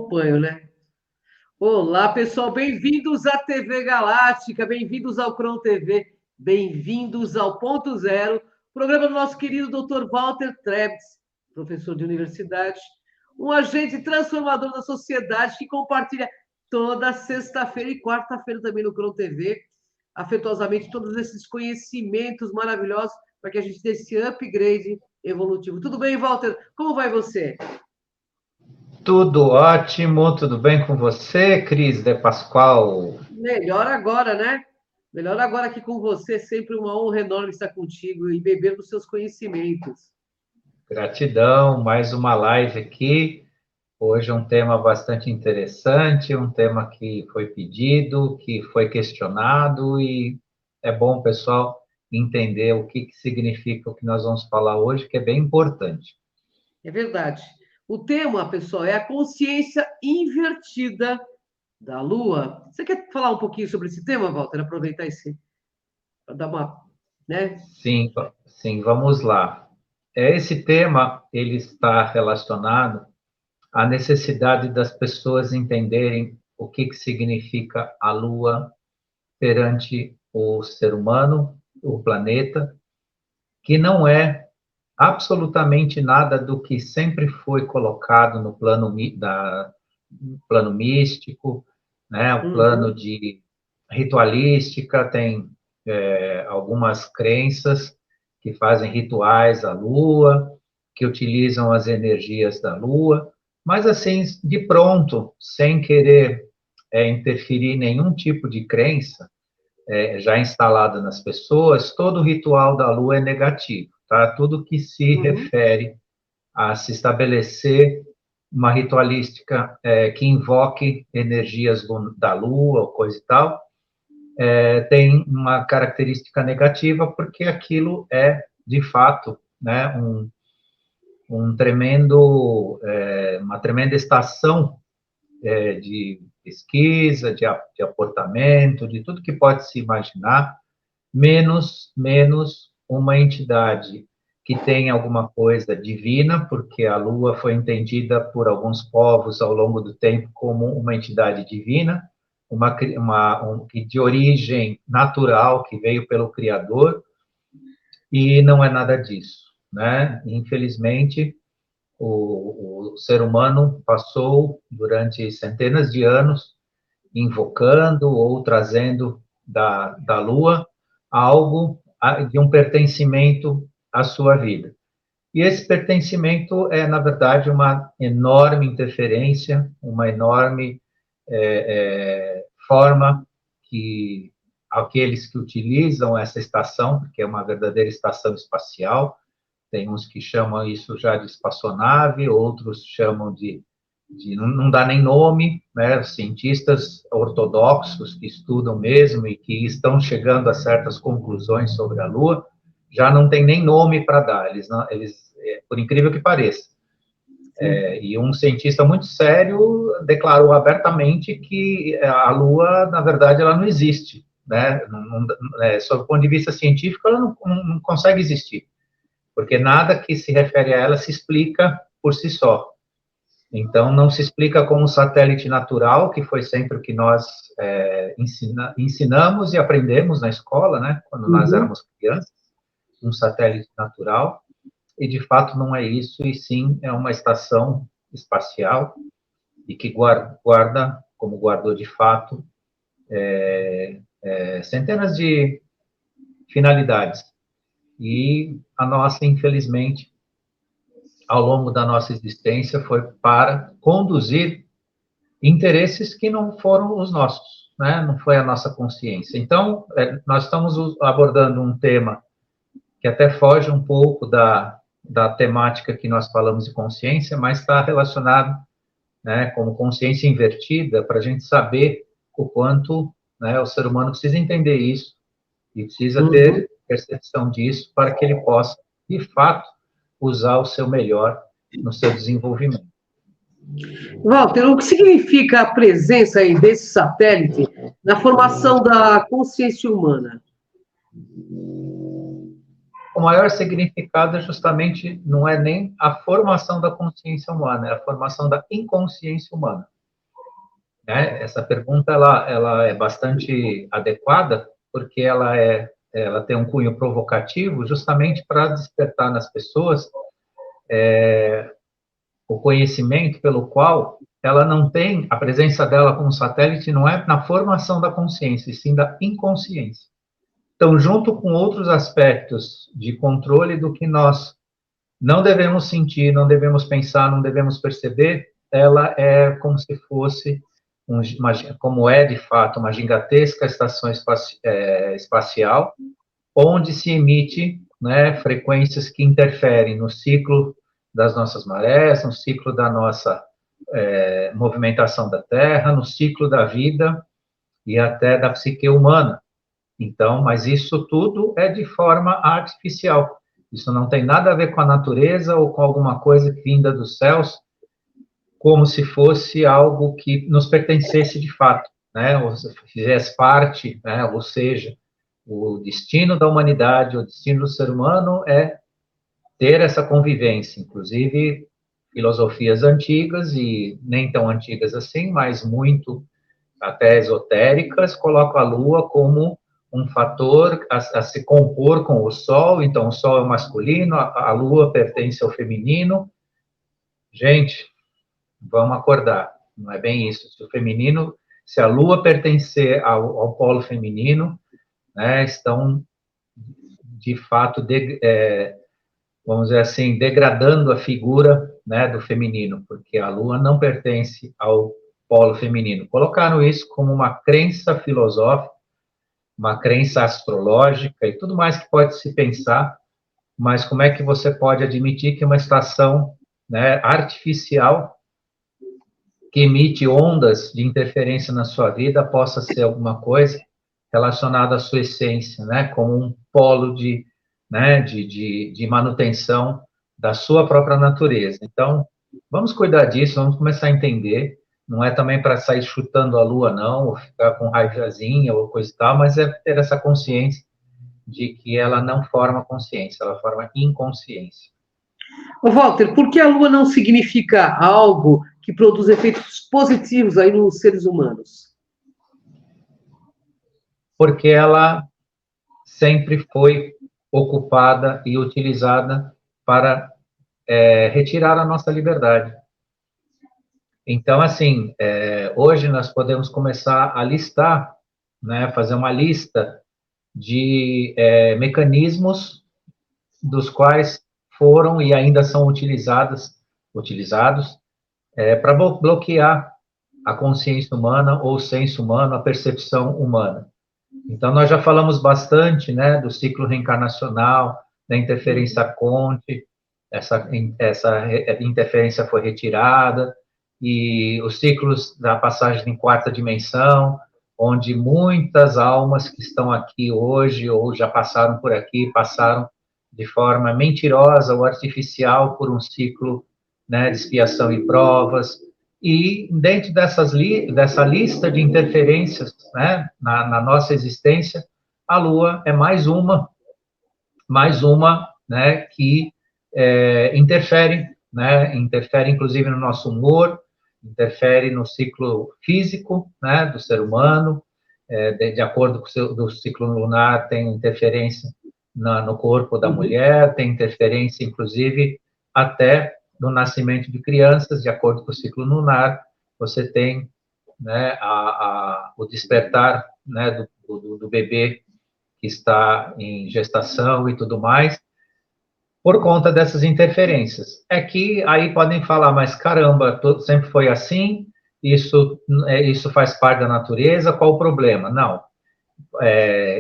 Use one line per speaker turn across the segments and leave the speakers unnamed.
acompanho, né? Olá, pessoal, bem-vindos à TV Galáctica, bem-vindos ao Cron TV, bem-vindos ao Ponto Zero, programa do nosso querido Dr. Walter Trebs, professor de universidade, um agente transformador da sociedade que compartilha toda sexta-feira e quarta-feira também no Cron TV, afetuosamente todos esses conhecimentos maravilhosos para que a gente tenha esse upgrade evolutivo. Tudo bem, Walter? Como vai você?
Tudo ótimo, tudo bem com você, Cris de Pascoal?
Melhor agora, né? Melhor agora aqui com você, sempre uma honra enorme estar contigo e beber dos seus conhecimentos.
Gratidão, mais uma live aqui. Hoje um tema bastante interessante, um tema que foi pedido, que foi questionado e é bom o pessoal entender o que significa o que nós vamos falar hoje, que é bem importante.
É verdade. O tema, pessoal, é a consciência invertida da Lua. Você quer falar um pouquinho sobre esse tema, Walter? Aproveitar esse para dar uma, né?
Sim, vamos lá. Esse tema, ele está relacionado à necessidade das pessoas entenderem o que significa a Lua perante o ser humano, o planeta, que não é absolutamente nada do que sempre foi colocado no plano místico, né? O plano de ritualística, tem algumas crenças que fazem rituais à Lua, que utilizam as energias da Lua, mas assim, de pronto, sem querer interferir em nenhum tipo de crença, já instalada nas pessoas, todo ritual da Lua é negativo, tá? Tudo que se refere a se estabelecer uma ritualística que invoque energias da Lua, ou coisa e tal, tem uma característica negativa, porque aquilo é, de fato, né, uma tremenda estação de pesquisa, de aportamento, de tudo que pode se imaginar, menos uma entidade que tem alguma coisa divina, porque a Lua foi entendida por alguns povos ao longo do tempo como uma entidade divina, de origem natural, que veio pelo Criador, e não é nada disso, né? Infelizmente, o ser humano passou durante centenas de anos invocando ou trazendo da Lua algo de um pertencimento à sua vida. E esse pertencimento é, na verdade, uma enorme interferência, uma enorme forma que aqueles que utilizam essa estação, porque é uma verdadeira estação espacial, tem uns que chamam isso já de espaçonave, outros chamam de não dá nem nome, né? Os cientistas ortodoxos que estudam mesmo e que estão chegando a certas conclusões sobre a Lua, já não tem nem nome para dar, por incrível que pareça. E um cientista muito sério declarou abertamente que a Lua, na verdade, ela não existe, né? Sob o ponto de vista científico, ela não consegue existir, porque nada que se refere a ela se explica por si só. Então, não se explica como um satélite natural, que foi sempre o que nós ensinamos e aprendemos na escola, né? Quando nós éramos crianças, um satélite natural, e de fato não é isso, e sim é uma estação espacial, e que guarda, como guardou de fato, centenas de finalidades. E a nossa, infelizmente, ao longo da nossa existência, foi para conduzir interesses que não foram os nossos, né? Não foi a nossa consciência. Então, nós estamos abordando um tema que até foge um pouco da temática que nós falamos de consciência, mas está relacionado, né, como consciência invertida, para a gente saber o quanto, né, o ser humano precisa entender isso e precisa ter percepção disso para que ele possa, de fato, usar o seu melhor no seu desenvolvimento.
Walter, o que significa a presença aí desse satélite na formação da consciência humana?
O maior significado é justamente, não é nem a formação da consciência humana, é a formação da inconsciência humana. né? Essa pergunta ela é bastante adequada, porque ela tem um cunho provocativo, justamente para despertar nas pessoas o conhecimento pelo qual ela não tem, a presença dela como satélite não é na formação da consciência, e sim da inconsciência. Então, junto com outros aspectos de controle do que nós não devemos sentir, não devemos pensar, não devemos perceber, ela é como se fosse, como é de fato, uma gigantesca estação espacial, onde se emite, né, frequências que interferem no ciclo das nossas marés, no ciclo da nossa movimentação da Terra, no ciclo da vida e até da psique humana. Então, mas isso tudo é de forma artificial. Isso não tem nada a ver com a natureza ou com alguma coisa vinda dos céus, como se fosse algo que nos pertencesse de fato, né? Ou fizesse parte, né? Ou seja, o destino da humanidade, o destino do ser humano é ter essa convivência, inclusive filosofias antigas e nem tão antigas assim, mas muito até esotéricas, colocam a Lua como um fator a se compor com o Sol, então o Sol é o masculino, a Lua pertence ao feminino. Gente, vamos acordar, não é bem isso. Se o feminino, se a Lua pertencer ao polo feminino, né, estão de fato vamos dizer assim, degradando a figura, né, do feminino, porque a Lua não pertence ao polo feminino. Colocaram isso como uma crença filosófica, uma crença astrológica e tudo mais que pode se pensar, mas como é que você pode admitir que uma estação, né, artificial que emite ondas de interferência na sua vida possa ser alguma coisa relacionada à sua essência, né, como um polo né, de manutenção da sua própria natureza. Então, vamos cuidar disso, vamos começar a entender. Não é também para sair chutando a lua, não, ou ficar com raivazinha ou coisa e tal, mas é ter essa consciência de que ela não forma consciência, ela forma inconsciência.
Ô, Walter, por que a Lua não significa algo que produz efeitos positivos aí nos seres humanos?
Porque ela sempre foi ocupada e utilizada para retirar a nossa liberdade. Então, assim, hoje nós podemos começar a listar, né, fazer uma lista de mecanismos dos quais foram e ainda são utilizados para bloquear a consciência humana ou o senso humano, a percepção humana. Então, nós já falamos bastante, né, do ciclo reencarnacional, da interferência Conte, essa interferência foi retirada, e os ciclos da passagem em quarta dimensão, onde muitas almas que estão aqui hoje ou já passaram por aqui, passaram de forma mentirosa ou artificial por um ciclo, né, de expiação e provas, e dentro dessa lista de interferências, né, na nossa existência, a Lua é mais uma, né, que interfere, né, interfere inclusive no nosso humor, interfere no ciclo físico, né, do ser humano, de acordo com do ciclo lunar, tem interferência no corpo da mulher, tem interferência, inclusive, até no nascimento de crianças, de acordo com o ciclo lunar, você tem, né, o despertar, né, do bebê que está em gestação e tudo mais, por conta dessas interferências. É que aí podem falar, mas caramba, sempre foi assim, isso faz parte da natureza, qual o problema? Não,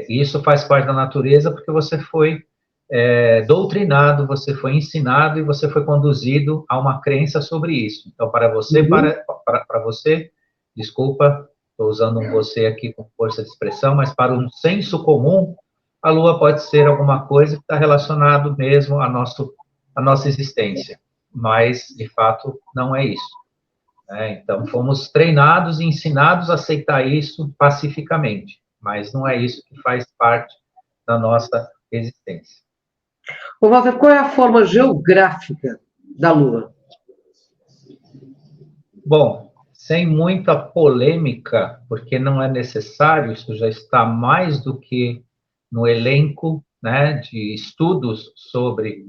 isso faz parte da natureza porque você foi doutrinado, você foi ensinado e você foi conduzido a uma crença sobre isso. Então, para você, para você, desculpa, estou usando um você aqui com força de expressão, mas para um senso comum, a Lua pode ser alguma coisa que está relacionado mesmo à nossa existência, mas, de fato, não é isso. Então, fomos treinados e ensinados a aceitar isso pacificamente, mas não é isso que faz parte da nossa existência.
Ô, Walter, qual é a forma geográfica da Lua?
Bom, sem muita polêmica, porque não é necessário, isso já está mais do que no elenco, né, de estudos sobre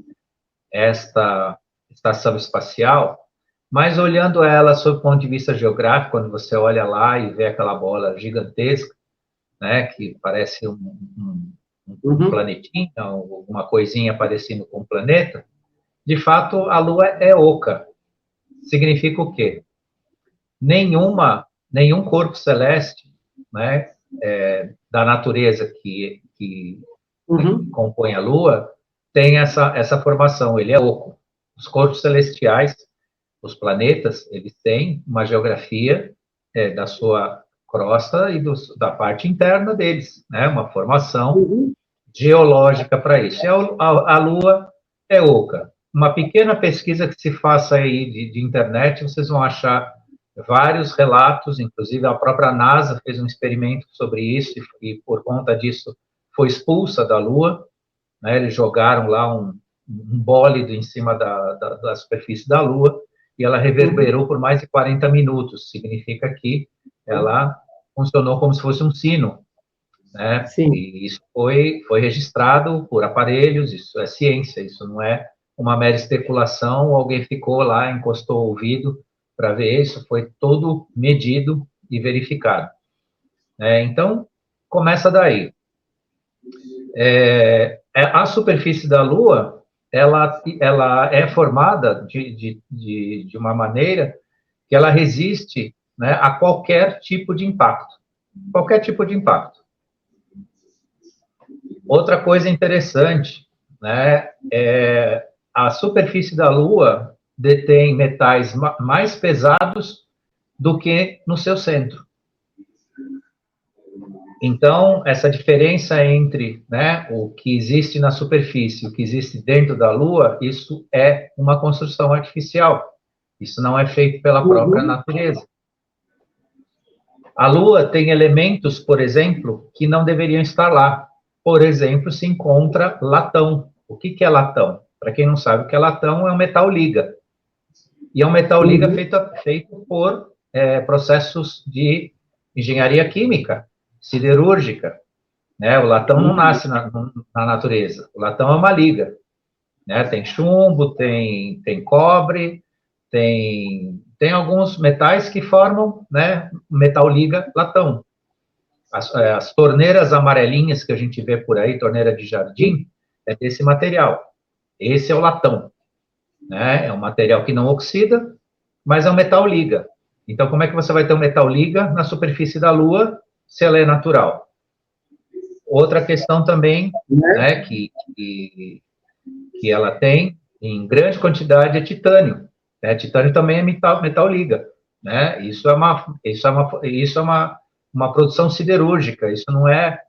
esta estação espacial, mas olhando ela sob o ponto de vista geográfico, quando você olha lá e vê aquela bola gigantesca, né, que parece um
Uhum.
planetinha, alguma coisinha parecendo com um planeta, de fato, a Lua é oca. Significa o quê? Nenhum corpo celeste, né, da natureza que
Uhum.
compõe a Lua tem essa formação, ele é oco. Os corpos celestiais, os planetas, eles têm uma geografia da sua crosta e da parte interna deles, né, uma formação
Uhum.
geológica para isso. A Lua é oca. Uma pequena pesquisa que se faça aí de internet, vocês vão achar vários relatos, inclusive a própria NASA fez um experimento sobre isso e por conta disso foi expulsa da Lua, né? Eles jogaram lá um bólido em cima da superfície da Lua e ela
Uhum.
reverberou por mais de 40 minutos. Significa que ela funcionou como se fosse um sino, né?
Sim.
E isso foi registrado por aparelhos, isso é ciência, isso não é uma mera especulação, alguém ficou lá, encostou o ouvido para ver isso, foi todo medido e verificado. Então, começa daí. A superfície da Lua, ela é formada de uma maneira que ela resiste, né, a qualquer tipo de impacto. Qualquer tipo de impacto. Outra coisa interessante, né, a superfície da Lua detém metais mais pesados do que no seu centro. Então, essa diferença entre, né, o que existe na superfície e o que existe dentro da Lua, isso é uma construção artificial. Isso não é feito pela própria
Uhum.
natureza. A Lua tem elementos, por exemplo, que não deveriam estar lá. Por exemplo, se encontra latão. O que é latão? Para quem não sabe o que é latão, é um metal liga. E é um metal liga
Uhum.
feito por processos de engenharia química, siderúrgica. Né? O latão não
Uhum.
nasce na natureza. O latão é uma liga. Né? Tem chumbo, tem cobre, tem alguns metais que formam, né, metal liga latão. As torneiras amarelinhas que a gente vê por aí, torneira de jardim, é desse material. Esse é o latão. Né? É um material que não oxida, mas é um metal liga. Então, como é que você vai ter um metal liga na superfície da Lua se ela é natural? Outra questão também,
Né?
né, que ela tem em grande quantidade é titânio. Né? Titânio também é metal liga. Né? Isso é uma produção siderúrgica, isso não é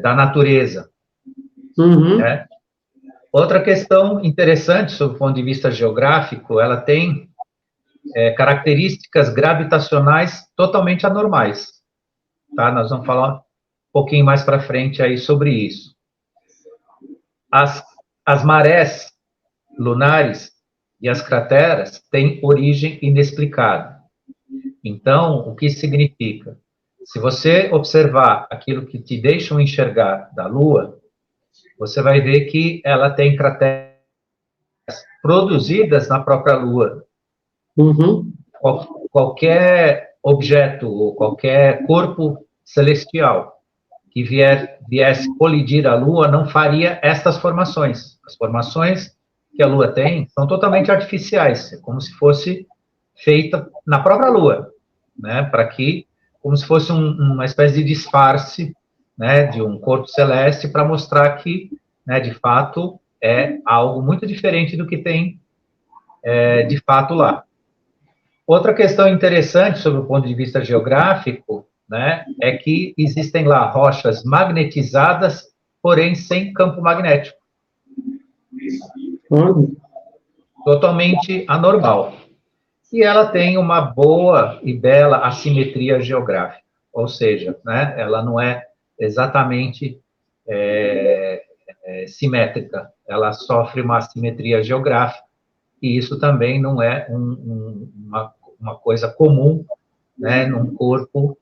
da natureza.
Uhum.
Né? Outra questão interessante, sob o ponto de vista geográfico, ela tem características gravitacionais totalmente anormais. Tá? Nós vamos falar um pouquinho mais para frente aí sobre isso. As marés lunares e as crateras têm origem inexplicada. Então, o que significa? Se você observar aquilo que te deixam enxergar da Lua, você vai ver que ela tem crateras produzidas na própria Lua.
Uhum.
Qualquer objeto ou qualquer corpo celestial que viesse colidir a Lua não faria estas formações. As formações que a Lua tem são totalmente artificiais, é como se fosse feita na própria Lua, né? Para que, como se fosse uma espécie de disfarce, né, de um corpo celeste para mostrar que, né, de fato, é algo muito diferente do que tem de fato lá. Outra questão interessante sobre o ponto de vista geográfico, né, é que existem lá rochas magnetizadas, porém sem campo magnético,
Uhum.
totalmente anormal. E ela tem uma boa e bela assimetria geográfica, ou seja, né, ela não é exatamente simétrica, ela sofre uma assimetria geográfica, e isso também não é uma coisa comum, né, num corpo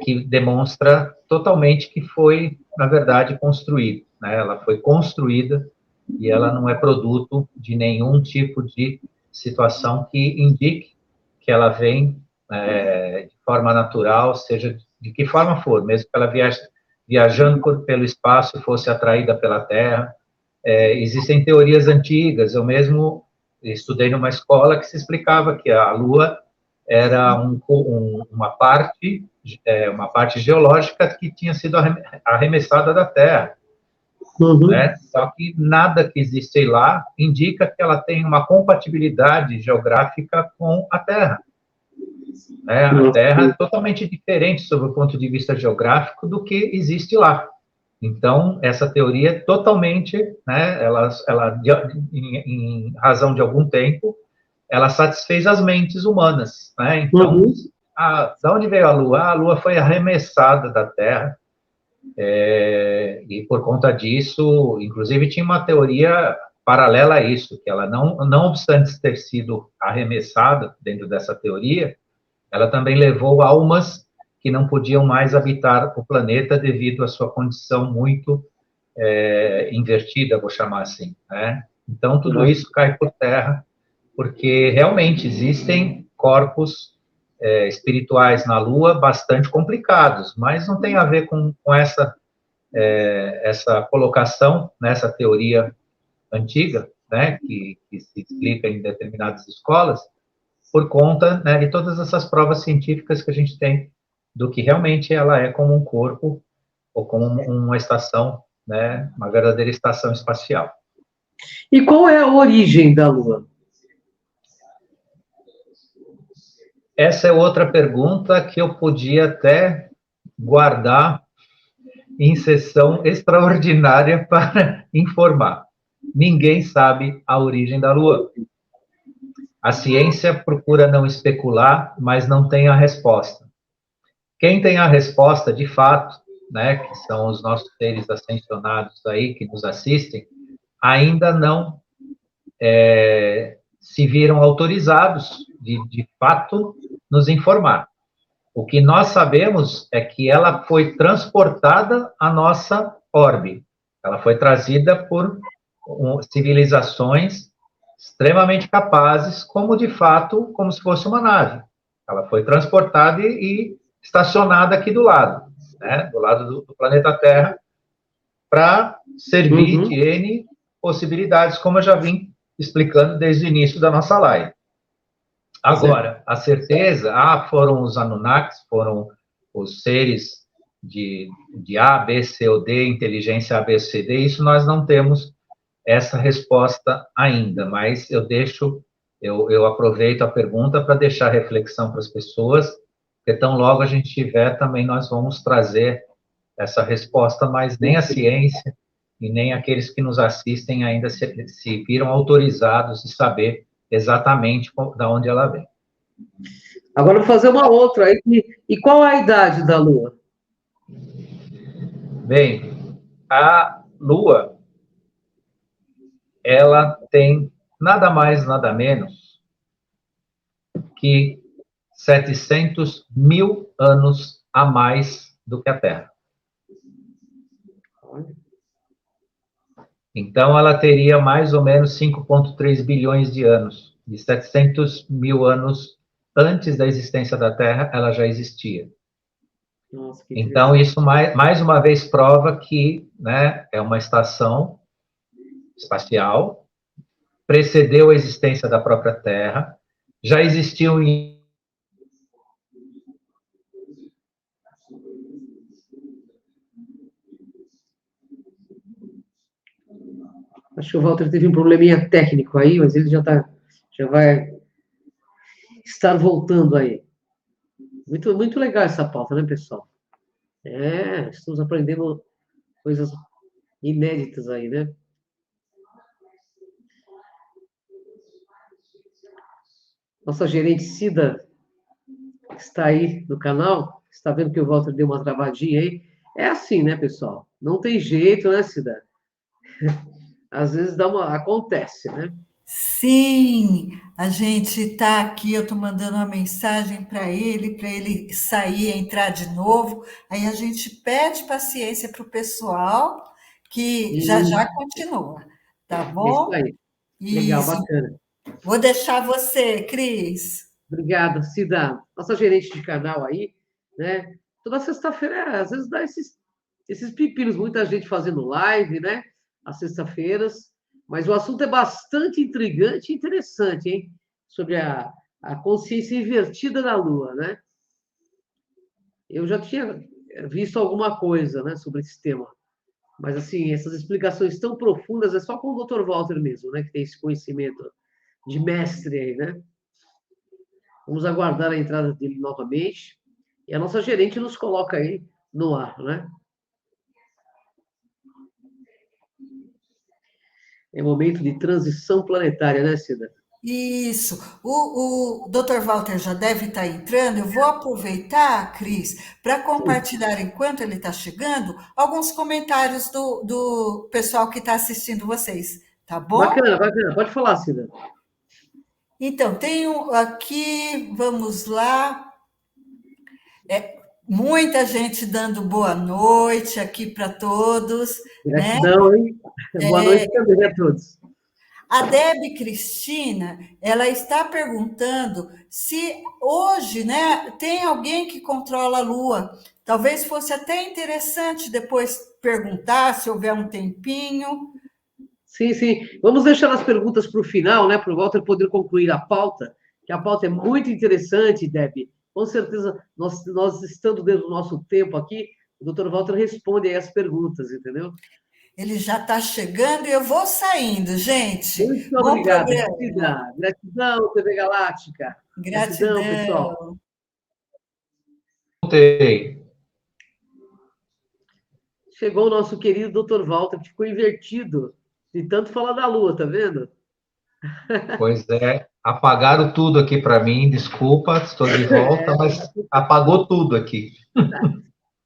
que demonstra totalmente que foi, na verdade, construído, né? Ela foi construída e ela não é produto de nenhum tipo de situação que indique que ela vem de forma natural, seja de que forma for, mesmo que ela viajando pelo espaço e fosse atraída pela Terra. Existem teorias antigas, eu mesmo estudei numa escola que se explicava que a Lua era uma parte geológica que tinha sido arremessada da Terra.
Uhum.
Né? Só que nada que existe lá indica que ela tem uma compatibilidade geográfica com a Terra. Né? A Terra é totalmente diferente, sob o ponto de vista geográfico, do que existe lá. Então, essa teoria é totalmente, né, em razão de algum tempo, ela satisfez as mentes humanas. Né? Então, da onde veio a Lua? A Lua foi arremessada da Terra, e por conta disso, inclusive tinha uma teoria paralela a isso, que ela não obstante ter sido arremessada dentro dessa teoria, ela também levou almas que não podiam mais habitar o planeta devido à sua condição muito invertida, vou chamar assim, né? Então, tudo isso cai por terra, porque realmente existem corpos espirituais na Lua bastante complicados, mas não tem a ver com essa colocação nessa teoria antiga, né, que se explica em determinadas escolas, por conta, né, de todas essas provas científicas que a gente tem do que realmente ela é como um corpo ou como uma estação, né, uma verdadeira estação espacial.
E qual é a origem da Lua?
Essa é outra pergunta que eu podia até guardar em sessão extraordinária para informar. Ninguém sabe a origem da Lua. A ciência procura não especular, mas não tem a resposta. Quem tem a resposta, de fato, né, que são os nossos seres ascensionados aí que nos assistem, ainda não se viram autorizados de fato nos informar. O que nós sabemos é que ela foi transportada à nossa órbita. Ela foi trazida por civilizações extremamente capazes, como de fato, como se fosse uma nave. Ela foi transportada e estacionada aqui do lado, né, do lado do planeta Terra, para servir de N possibilidades, como eu já vim explicando desde o início da nossa live. Agora, a certeza, foram os Anunnakis, foram os seres de A, B, C ou D, inteligência A, B, C, D, isso nós não temos essa resposta ainda, mas eu aproveito a pergunta para deixar reflexão para as pessoas, porque tão logo a gente tiver, também nós vamos trazer essa resposta, mas nem a ciência e nem aqueles que nos assistem ainda se viram autorizados de saber exatamente de onde ela vem.
Agora vou fazer uma outra. E qual é a idade da Lua?
Bem, a Lua, ela tem nada mais, nada menos que 700 mil anos a mais do que a Terra. Então, ela teria mais ou menos 5,3 bilhões de anos. De 700 mil anos antes da existência da Terra, ela já existia.
Nossa,
então, isso mais uma vez prova que, né, é uma estação espacial, precedeu a existência da própria Terra, já existiu em...
Acho que o Walter teve um probleminha técnico aí, mas ele já vai estar voltando aí. Muito, muito legal essa pauta, né, pessoal? Estamos aprendendo coisas inéditas aí, né? Nossa gerente Cida está aí no canal, está vendo que o Walter deu uma travadinha aí. É assim, né, pessoal? Não tem jeito, né, Cida? Às vezes acontece, né?
Sim, a gente está aqui, eu estou mandando uma mensagem para ele sair, entrar de novo. Aí a gente pede paciência para o pessoal, que já
E
já continua, tá
é isso
bom?
aí. Legal,
Isso.
bacana.
Vou deixar você, Cris.
Obrigada, Cida. Nossa gerente de canal aí, né? Toda sexta-feira, às vezes dá esses pepinos, muita gente fazendo live, né? Às sextas-feiras. Mas o assunto é bastante intrigante e interessante, hein? Sobre a consciência invertida da Lua, né? Eu já tinha visto alguma coisa, né, sobre esse tema. Mas, assim, essas explicações tão profundas é só com o Dr. Walter mesmo, né? Que tem esse conhecimento de mestre aí, né? Vamos aguardar a entrada dele novamente. E a nossa gerente nos coloca aí no ar, né? É momento de transição planetária, né, Cida?
Isso. O Dr. Walter já deve estar entrando. Eu vou aproveitar, Cris, para
Sim.
compartilhar, enquanto ele está chegando, alguns comentários do pessoal que está assistindo vocês, tá bom?
Bacana, bacana. Pode falar, Cida.
Então, tenho aqui, vamos lá, muita gente dando boa noite aqui para todos, né?
Gratidão, hein? Boa noite também a todos.
A Deb Cristina, ela está perguntando se hoje, né, tem alguém que controla a Lua. Talvez fosse até interessante depois perguntar, se houver um tempinho.
Sim, sim. Vamos deixar as perguntas para o final, né? Para o Walter poder concluir a pauta, que a pauta é muito interessante, Deb. Com certeza, nós estando dentro do nosso tempo aqui, o doutor Walter responde aí as perguntas, entendeu?
Ele já está chegando e eu vou saindo, gente.
Muito
Bom
obrigado,
programa.
Cida. Gratidão, TV Galáctica. Gratidão, pessoal.
Gratidão.
Voltei.
Chegou o nosso querido doutor Walter, que ficou invertido de tanto falar da Lua, tá vendo?
Pois é, apagaram tudo aqui para mim, desculpa, estou de volta, mas apagou tudo aqui.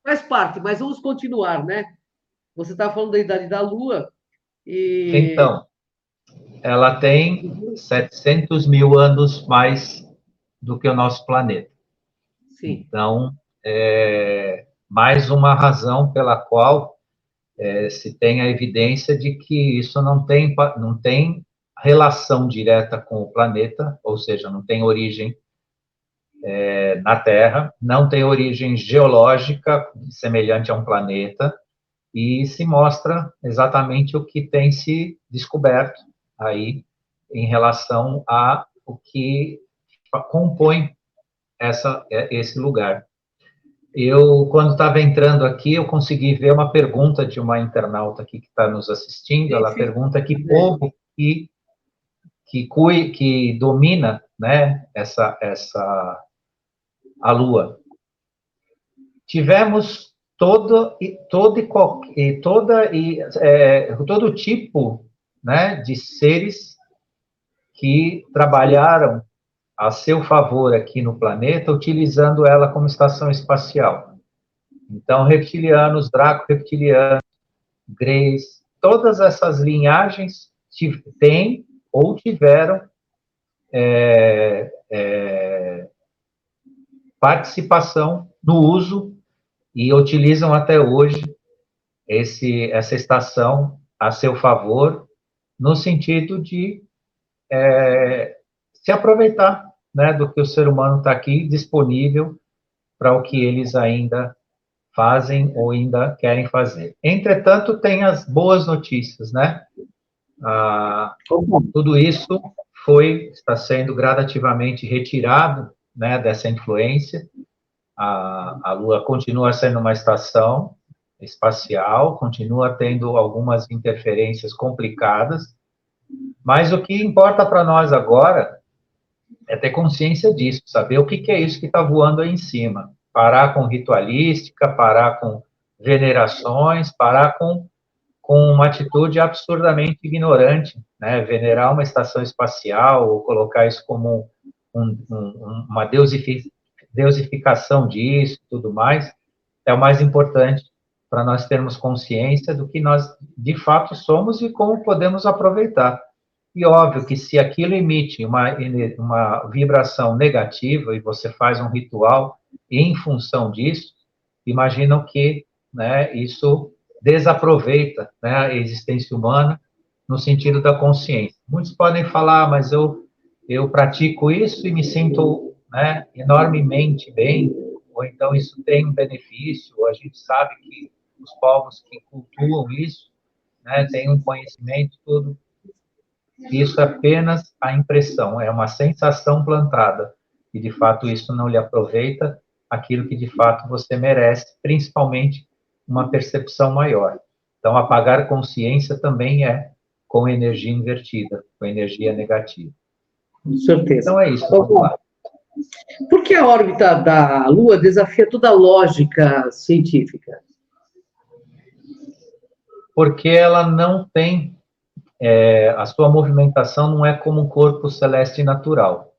Faz parte, mas vamos continuar, né? Você está falando da idade da Lua e.
Então, ela tem 700 mil anos mais do que o nosso planeta.
Sim,
Então, mais uma razão pela qual se tem a evidência de que isso não tem relação direta com o planeta, ou seja, não tem origem na Terra, não tem origem geológica semelhante a um planeta, e se mostra exatamente o que tem se descoberto aí em relação a o que compõe esse lugar. Eu, quando estava entrando aqui, eu consegui ver uma pergunta de uma internauta aqui que está nos assistindo.
sim,
Ela
sim.
pergunta que povo que domina, né, a Lua. Tivemos todo tipo, né, de seres que trabalharam a seu favor aqui no planeta, utilizando ela como estação espacial. Então, reptilianos, draco-reptilianos, greys, todas essas linhagens têm ou tiveram participação no uso e utilizam até hoje essa estação a seu favor, no sentido de se aproveitar, né, do que o ser humano está aqui disponível para o que eles ainda fazem ou ainda querem fazer. Entretanto, tem as boas notícias, né? Tudo isso está sendo gradativamente retirado, né, dessa influência. A Lua continua sendo uma estação espacial, continua tendo algumas interferências complicadas, mas o que importa para nós agora é ter consciência disso, saber o que é isso que está voando aí em cima. Parar com ritualística, parar com venerações, parar com uma atitude absurdamente ignorante, né? Venerar uma estação espacial ou colocar isso como uma deusificação disso, tudo mais, é o mais importante para nós termos consciência do que nós de fato somos e como podemos aproveitar. E óbvio que se aquilo emite uma vibração negativa e você faz um ritual em função disso, imaginam que, né, isso desaproveita, né, a existência humana no sentido da consciência. Muitos podem falar, mas eu pratico isso e me sinto, né, enormemente bem, ou então isso tem um benefício, ou a gente sabe que os povos que cultuam isso, né, têm um conhecimento, tudo. Isso é apenas a impressão, é uma sensação plantada, e de fato isso não lhe aproveita aquilo que de fato você merece, principalmente uma percepção maior. Então, apagar consciência também é com energia invertida, com energia negativa.
Com certeza.
Então é isso, vamos lá.
Por que a órbita da Lua desafia toda a lógica científica?
Porque ela não tem, a sua movimentação não é como um corpo celeste natural,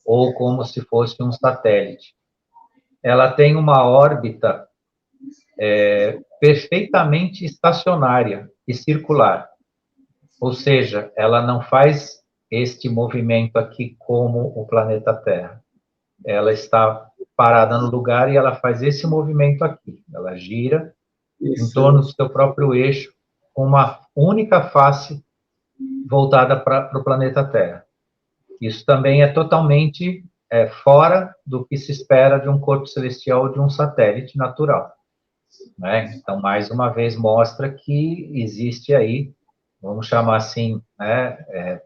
ou como se fosse um satélite. Ela tem uma órbita perfeitamente estacionária e circular. Ou seja, ela não faz este movimento aqui como o planeta Terra. Ela está parada no lugar e ela faz esse movimento aqui. Ela gira em torno do seu próprio eixo, com uma única face voltada para o planeta Terra. Isso também é totalmente fora do que se espera de um corpo celestial ou de um satélite natural. Né? Então, mais uma vez, mostra que existe aí, vamos chamar assim, né,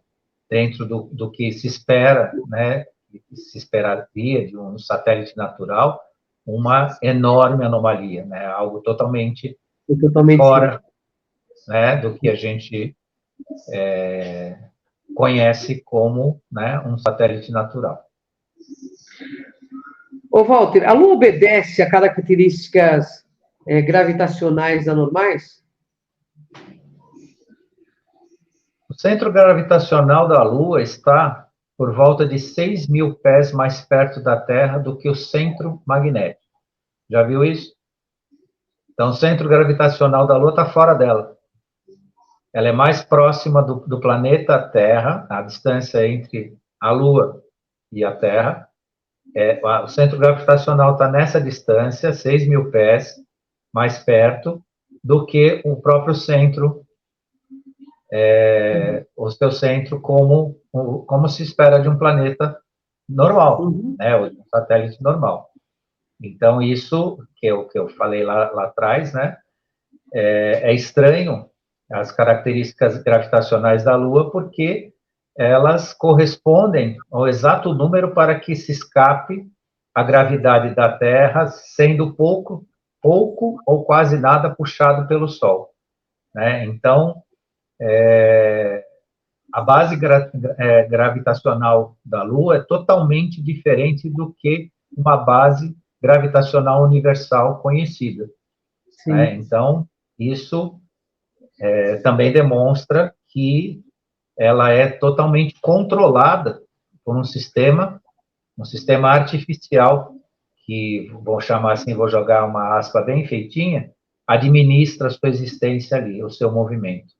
dentro do que se espera, né, se esperaria de um satélite natural, uma enorme anomalia, né, algo totalmente fora, né, do que a gente conhece como, né, um satélite natural.
Ô, Walter, a Lua obedece a características gravitacionais anormais?
O centro gravitacional da Lua está por volta de 6.000 pés mais perto da Terra do que o centro magnético. Já viu isso? Então, o centro gravitacional da Lua está fora dela. Ela é mais próxima do planeta Terra, a distância entre a Lua e a Terra. O centro gravitacional está nessa distância, 6.000 pés, mais perto do que o próprio centro, o seu centro como se espera de um planeta normal, né, ou de um satélite normal. Então, isso que eu falei lá atrás, né, é estranho, as características gravitacionais da Lua, porque elas correspondem ao exato número para que se escape a gravidade da Terra, sendo pouco ou quase nada puxado pelo Sol. Né? Então, a base gravitacional da Lua é totalmente diferente do que uma base gravitacional universal conhecida. Né? Então, isso também demonstra que ela é totalmente controlada por um sistema artificial, que, vou chamar assim, vou jogar uma aspa bem feitinha, administra a sua existência ali, o seu movimento.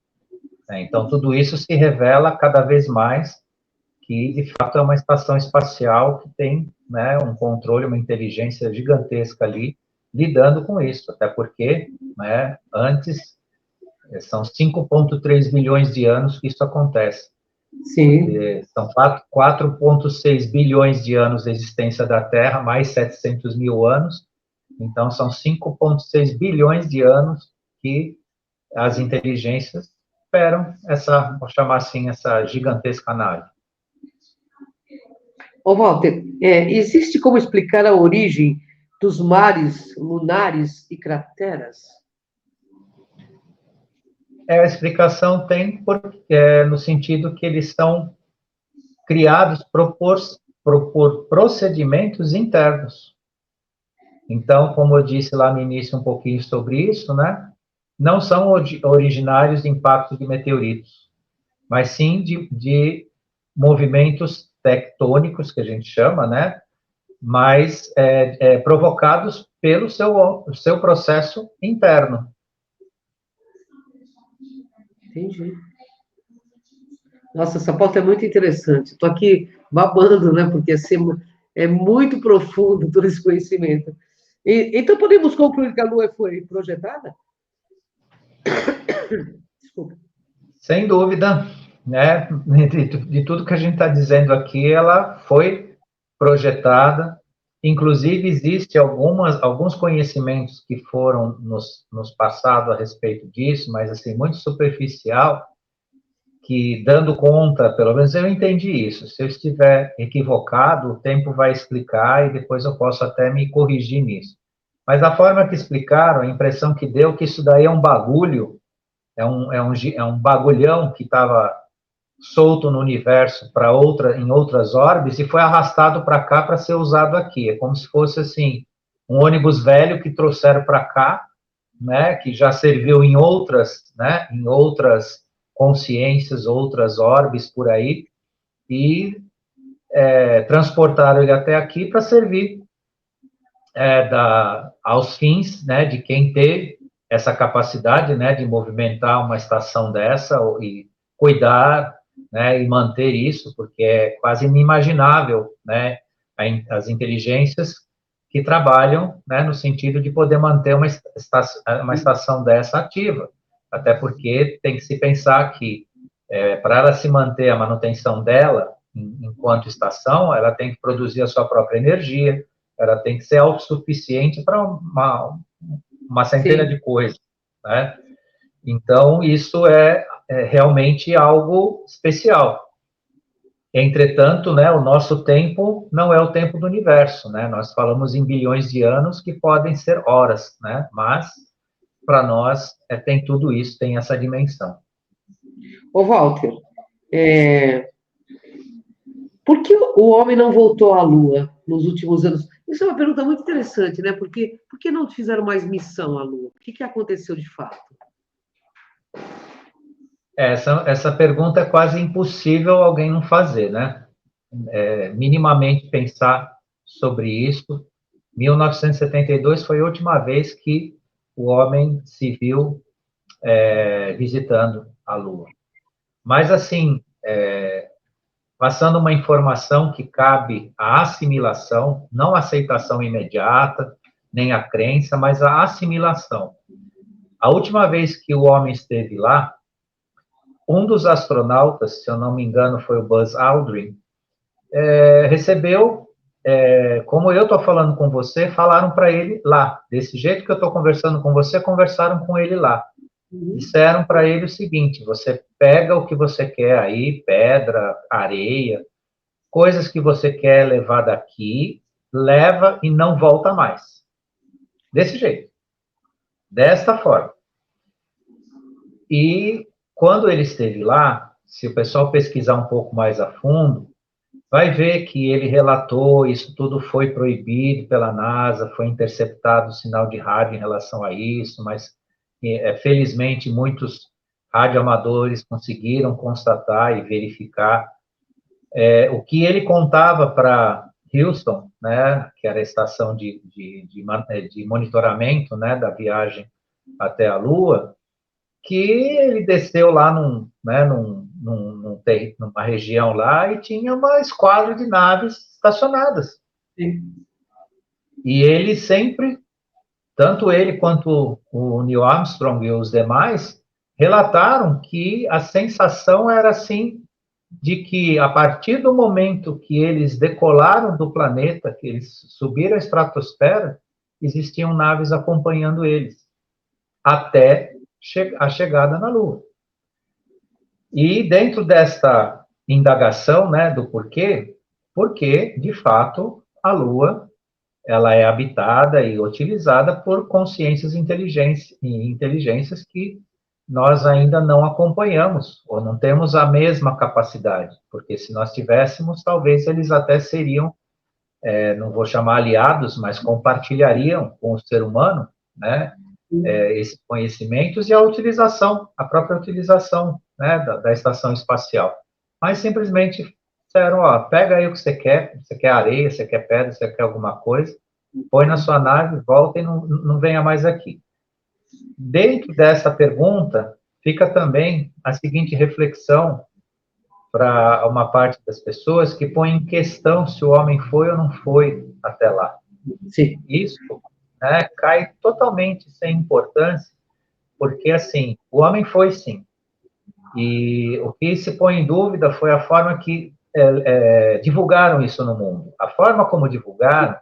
Então, tudo isso se revela cada vez mais que, de fato, é uma estação espacial que tem, né, um controle, uma inteligência gigantesca ali, lidando com isso, até porque, né, antes, são 5,3 bilhões de anos que isso acontece.
Sim.
São 4,6 bilhões de anos de existência da Terra, mais 700 mil anos, então são 5,6 bilhões de anos que as inteligências esperam vou chamar assim, essa gigantesca nave.
Ô, Walter, existe como explicar a origem dos mares lunares e crateras?
A explicação tem no sentido que eles são criados por procedimentos internos. Então, como eu disse lá no início um pouquinho sobre isso, né, não são originários de impactos de meteoritos, mas sim de movimentos tectônicos, que a gente chama, né, mas provocados pelo seu processo interno.
Entendi. Nossa, essa pauta é muito interessante. Estou aqui babando, né? Porque é muito profundo todo esse conhecimento. Então, podemos concluir que a Lua foi projetada? Desculpa.
Sem dúvida, né? De tudo que a gente está dizendo aqui, ela foi projetada. Inclusive, existe alguns conhecimentos que foram nos passados a respeito disso, mas assim, muito superficial, que dando conta, pelo menos eu entendi isso. Se eu estiver equivocado, o tempo vai explicar e depois eu posso até me corrigir nisso. Mas da forma que explicaram, a impressão que deu que isso daí é um bagulho, é um bagulhão que estava solto no universo em outras órbitas e foi arrastado para cá para ser usado aqui. É como se fosse assim um ônibus velho que trouxeram para cá, né, que já serviu em outras, né, em outras consciências, outras orbes por aí, e transportaram ele até aqui para servir aos fins, né, de quem teve essa capacidade, né, de movimentar uma estação dessa e cuidar, né, e manter isso, porque é quase inimaginável, né, as inteligências que trabalham, né, no sentido de poder manter uma estação dessa ativa, até porque tem que se pensar que para ela se manter a manutenção dela enquanto estação, ela tem que produzir a sua própria energia, ela tem que ser autossuficiente para uma centena
Sim.
de coisas, né? Então, isso é realmente algo especial. Entretanto, né, o nosso tempo não é o tempo do universo, né? Nós falamos em bilhões de anos que podem ser horas, né? Mas, para nós, tem tudo isso, tem essa dimensão.
Ô, Walter, por que o homem não voltou à Lua nos últimos anos? Isso é uma pergunta muito interessante, né? Por que não fizeram mais missão à Lua? O que aconteceu de fato?
Essa pergunta é quase impossível alguém não fazer, né? Minimamente pensar sobre isso. 1972 foi a última vez que o homem se viu visitando a Lua. Mas, assim, passando uma informação que cabe à assimilação, não a aceitação imediata, nem a crença, mas a assimilação. A última vez que o homem esteve lá, um dos astronautas, se eu não me engano, foi o Buzz Aldrin, recebeu, como eu estou falando com você, falaram para ele lá. Desse jeito que eu estou conversando com você, conversaram com ele lá. Disseram para ele o seguinte: você pega o que você quer aí, pedra, areia, coisas que você quer levar daqui, leva e não volta mais. Desse jeito. Desta forma. E quando ele esteve lá, se o pessoal pesquisar um pouco mais a fundo, vai ver que ele relatou, isso tudo foi proibido pela NASA, foi interceptado o sinal de rádio em relação a isso, mas felizmente muitos radioamadores conseguiram constatar e verificar o que ele contava para Houston, né, que era a estação de monitoramento, né, da viagem até a Lua, que ele desceu lá numa região lá e tinha uma esquadra de naves estacionadas.
Sim.
E ele sempre, tanto ele quanto o Neil Armstrong e os demais, relataram que a sensação era assim, de que a partir do momento que eles decolaram do planeta, que eles subiram a estratosfera, existiam naves acompanhando eles, até a chegada na Lua. E dentro desta indagação, né, do porquê, porque, de fato, a Lua ela é habitada e utilizada por consciências inteligências que nós ainda não acompanhamos, ou não temos a mesma capacidade, porque se nós tivéssemos, talvez eles até seriam, não vou chamar aliados, mas compartilhariam com o ser humano, né, esses conhecimentos e a própria utilização, né, da estação espacial. Mas simplesmente disseram, ó, pega aí o que você quer areia, você quer pedra, você quer alguma coisa, põe na sua nave, volta e não venha mais aqui. Dentro dessa pergunta, fica também a seguinte reflexão, para uma parte das pessoas que põe em questão se o homem foi ou não foi até lá.
Sim.
Isso, né, cai totalmente sem importância, porque, assim, o homem foi, sim. E o que se põe em dúvida foi a forma que divulgaram isso no mundo. A forma como divulgaram,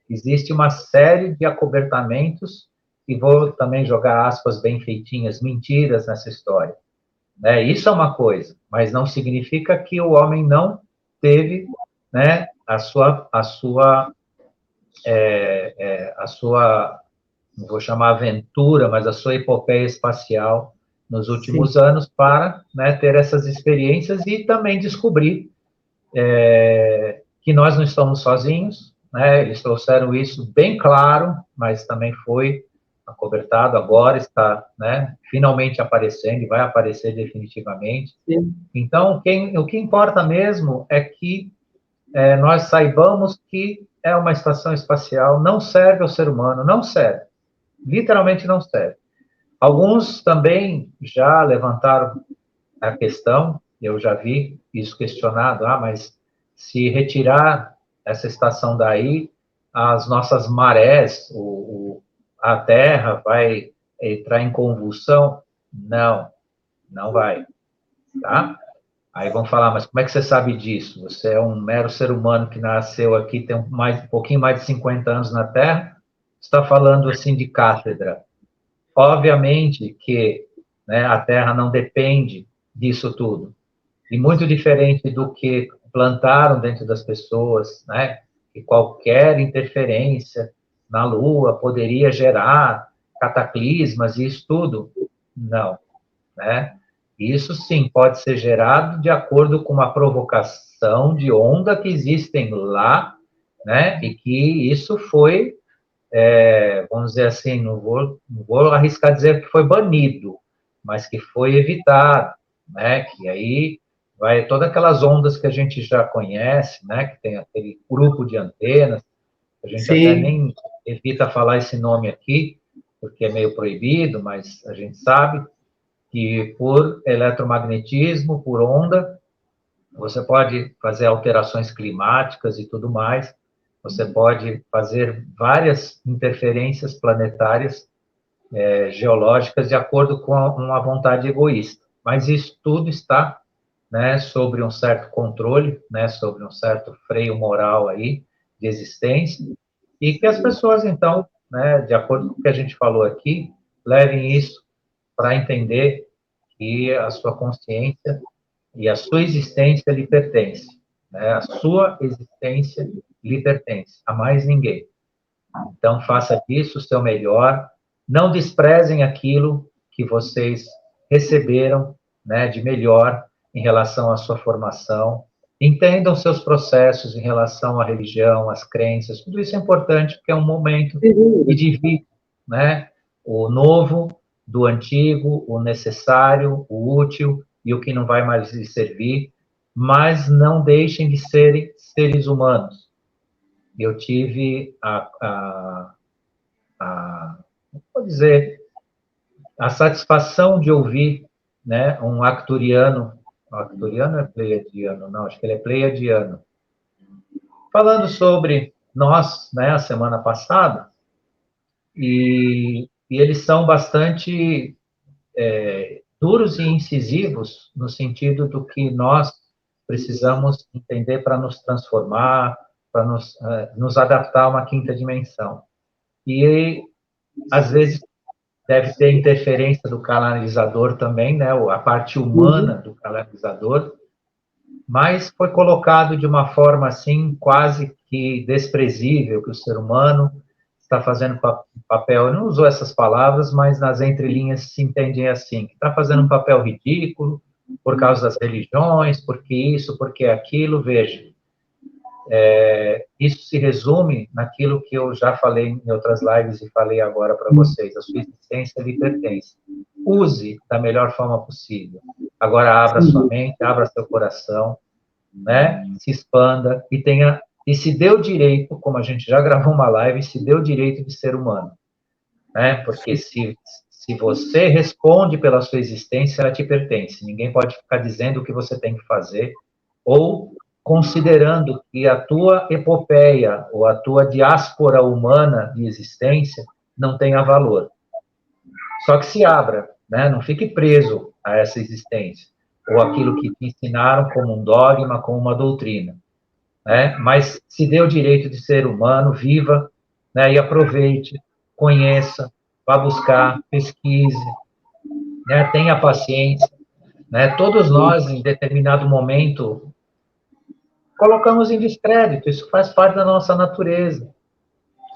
existe uma série de acobertamentos, e vou também jogar aspas bem feitinhas, mentiras nessa história. Né? Isso é uma coisa, mas não significa que o homem não teve, né, a sua, não vou chamar aventura, mas a sua epopeia espacial nos últimos anos para, né, ter essas experiências e também descobrir que nós não estamos sozinhos, né? Eles trouxeram isso bem claro, mas também foi acobertado, agora está, né, finalmente aparecendo e vai aparecer definitivamente. Sim. Então, o que importa mesmo é que nós saibamos que é uma estação espacial, não serve ao ser humano, não serve, literalmente não serve. Alguns também já levantaram a questão, eu já vi isso questionado, mas se retirar essa estação daí, as nossas marés, a Terra vai entrar em convulsão? Não, não vai, tá? Aí vão falar, mas como é que você sabe disso? Você é um mero ser humano que nasceu aqui, tem um pouquinho mais de 50 anos na Terra, está falando assim de cátedra. Obviamente que, né, a Terra não depende disso tudo. E muito diferente do que plantaram dentro das pessoas, né, que qualquer interferência na Lua poderia gerar cataclismas e isso tudo. Não, né? Isso sim pode ser gerado de acordo com uma provocação de onda que existem lá, né? E que isso foi, vamos dizer assim, não vou arriscar dizer que foi banido, mas que foi evitado, né? Que aí vai todas aquelas ondas que a gente já conhece, né? Que tem aquele grupo de antenas, a gente Sim. até nem evita falar esse nome aqui, porque é meio proibido, mas a gente sabe que por eletromagnetismo, por onda, você pode fazer alterações climáticas e tudo mais, você pode fazer várias interferências planetárias geológicas de acordo com uma vontade egoísta. Mas isso tudo está, né, sobre um certo controle, né, sobre um certo freio moral aí de existência, e que as pessoas, então, né, de acordo com o que a gente falou aqui, levem isso para entender que a sua consciência e a sua existência lhe pertence, né? A sua existência lhe pertence, a mais ninguém. Então, faça disso o seu melhor, não desprezem aquilo que vocês receberam, né, de melhor em relação à sua formação, entendam seus processos em relação à religião, às crenças, tudo isso é importante, porque é um momento que divide, né, o novo do antigo, o necessário, o útil e o que não vai mais lhe servir, mas não deixem de serem seres humanos. Eu tive vou dizer, a satisfação de ouvir, né, um arcturiano é pleiadiano? Não, acho que ele é pleiadiano, falando sobre nós, né, a semana passada, e eles são bastante duros e incisivos no sentido do que nós precisamos entender para nos transformar, para nos adaptar a uma quinta dimensão. E, às vezes, deve ter interferência do canalizador também, né, a parte humana do canalizador, mas foi colocado de uma forma, assim, quase que desprezível, que o ser humano está fazendo papel, eu não usou essas palavras, mas nas entrelinhas se entendem assim, que está fazendo um papel ridículo por causa das religiões, porque isso, porque aquilo, veja, isso se resume naquilo que eu já falei em outras lives e falei agora para vocês, a sua existência lhe pertence. Use da melhor forma possível. Agora abra sua mente, abra seu coração, né? Se expanda e se dê o direito, como a gente já gravou uma live, se dê o direito de ser humano, né? Porque se Se você responde pela sua existência, ela te pertence. Ninguém pode ficar dizendo o que você tem que fazer ou considerando que a tua epopeia ou a tua diáspora humana de existência não tenha valor. Só que se abra, né? Não fique preso a essa existência ou aquilo que te ensinaram como um dogma, como uma doutrina, né? Mas se dê o direito de ser humano, viva, né? E aproveite, conheça, vá buscar, pesquise, né? Tenha paciência, né? Todos nós, em determinado momento, colocamos em descrédito, isso faz parte da nossa natureza.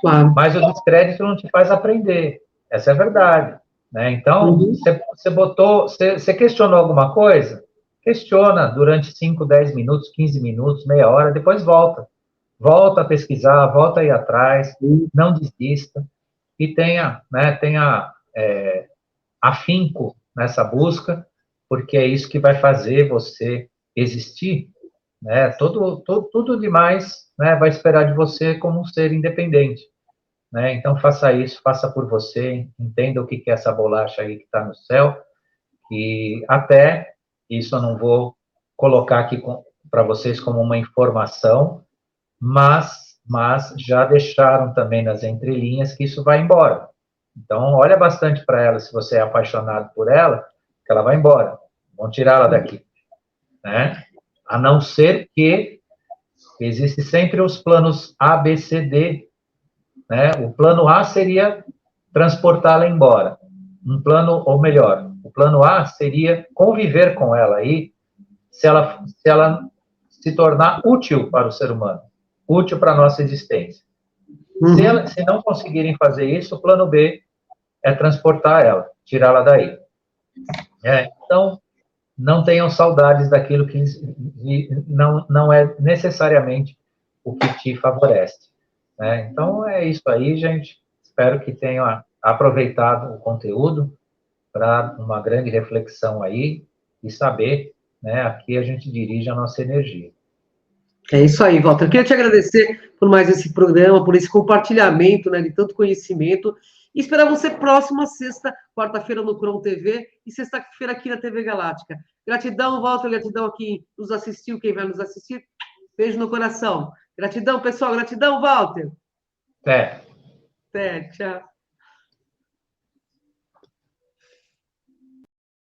Claro.
Mas o descrédito não te faz aprender, essa é a verdade, né? Então, você questionou alguma coisa? Questiona durante 5, 10 minutos, 15 minutos, meia hora, depois volta. Volta a pesquisar, volta a ir atrás, não desista e tenha afinco nessa busca, porque é isso que vai fazer você existir, né? Tudo demais, né, vai esperar de você como um ser independente, né? Então faça isso, faça por você, entenda o que é essa bolacha aí que está no céu, e até isso eu não vou colocar aqui para vocês como uma informação, mas já deixaram também nas entrelinhas que isso vai embora. Então, olha bastante para ela, se você é apaixonado por ela, que ela vai embora. Vão tirá-la daqui, né? A não ser que existe sempre os planos A, B, C, D, né? O plano A seria transportá-la embora. Um plano, ou melhor, o plano A seria conviver com ela aí, se ela se tornar útil para o ser humano, útil para a nossa existência. Se não conseguirem fazer isso, o plano B é transportar ela, tirá-la daí. Então, não tenham saudades daquilo que não é necessariamente o que te favorece, né? Então, é isso aí, gente. Espero que tenham aproveitado o conteúdo para uma grande reflexão aí e saber, né, a que a gente dirige a nossa energia.
É isso aí, Walter. Eu queria te agradecer por mais esse programa, por esse compartilhamento, né, de tanto conhecimento. E esperar você próxima sexta, quarta-feira no Cron TV e sexta-feira aqui na TV Galáctica. Gratidão, Walter, gratidão a quem nos assistiu, quem vai nos assistir. Beijo no coração. Gratidão, pessoal. Gratidão, Walter.
Até.
Até, tchau.